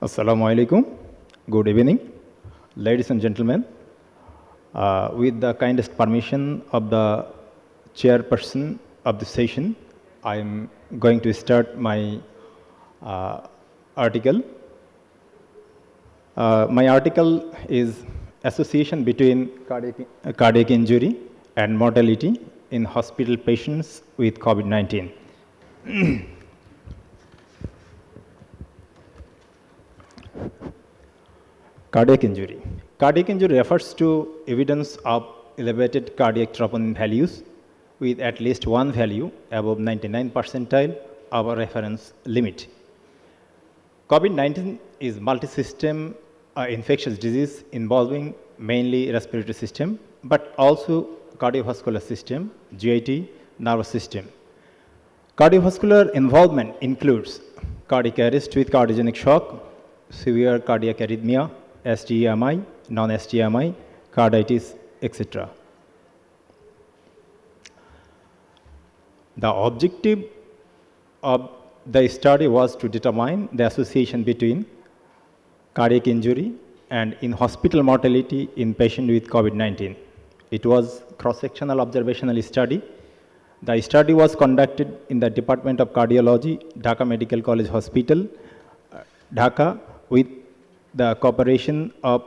Assalamu alaikum. Good evening, ladies and gentlemen. With the kindest permission of the chairperson of the session, I am going to start my article. My article is Association between cardiac injury and mortality in hospital patients with COVID-19. Cardiac injury. Cardiac injury refers to evidence of elevated cardiac troponin values with at least one value above 99 percentile of a reference limit. COVID-19 is multi-system infectious disease involving mainly respiratory system, but also cardiovascular system, GIT, nervous system. Cardiovascular involvement includes cardiac arrest with cardiogenic shock, severe cardiac arrhythmia, STEMI, non-STEMI, carditis, etc. The objective of the study was to determine the association between cardiac injury and in-hospital mortality in patients with COVID-19. It was cross-sectional observational study. The study was conducted in the Department of Cardiology, Dhaka Medical College Hospital, Dhaka, with the cooperation of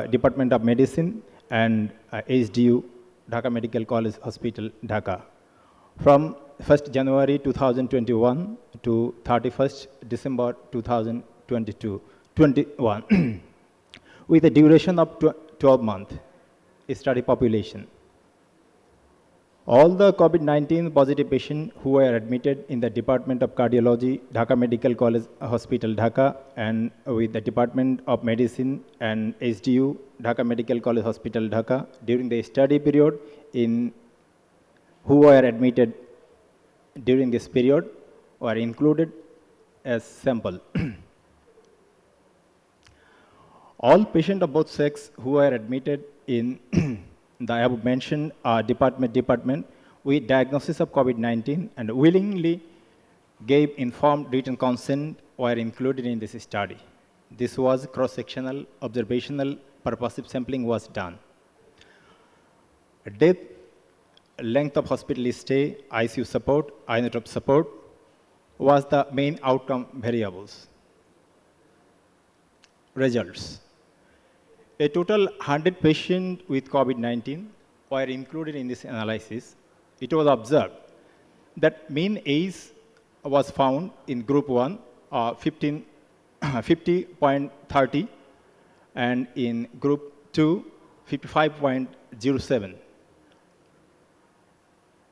Department of Medicine and HDU, Dhaka Medical College Hospital, Dhaka. From 1st January 2021 to 31st December 2021, with a duration of 12 months, study population. All the COVID-19 positive patients who were admitted in the Department of Cardiology, Dhaka Medical College Hospital, Dhaka, and with the Department of Medicine and HDU, Dhaka Medical College Hospital, Dhaka, during the study period who were admitted during this period were included as sample. All patients of both sex who were admitted in the above mentioned department with diagnosis of COVID-19 and willingly gave informed written consent were included in this study. This was cross-sectional, observational, purposive sampling was done. Death, length of hospital stay, ICU support, inotrope support was the main outcome variables. Results. A total 100 patients with COVID-19 were included in this analysis. It was observed that mean age was found in group 1, 50.30, and in group 2, 55.07.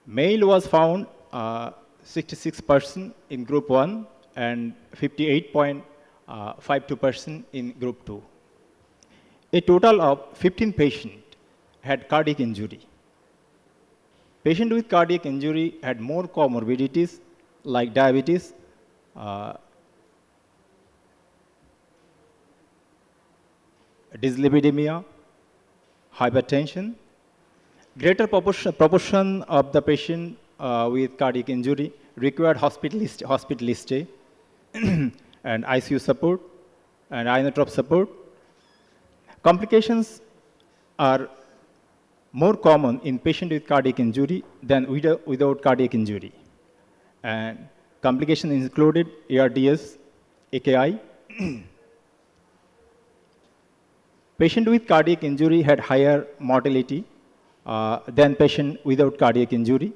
Male was found 66% in group 1 and 58.52% in group 2. A total of 15 patients had cardiac injury. Patients with cardiac injury had more comorbidities like diabetes, dyslipidemia, hypertension. Greater proportion of the patient with cardiac injury required hospital stay and ICU support and inotrope support. Complications are more common in patients with cardiac injury than without cardiac injury. And complications included ARDS, AKI. Patient with cardiac injury had higher mortality than patient without cardiac injury.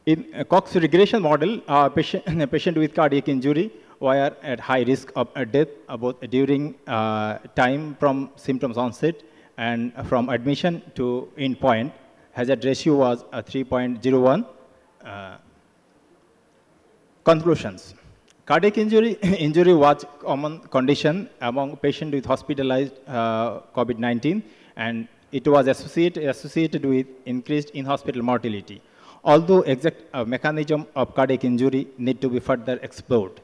In a Cox regression model, patient with cardiac injury were at high risk of death both during time from symptoms onset and from admission to end point. Hazard ratio was 3.01. Conclusions. Cardiac injury was a common condition among patients with hospitalized COVID-19, and it was associated with increased in-hospital mortality. Although exact mechanism of cardiac injury need to be further explored.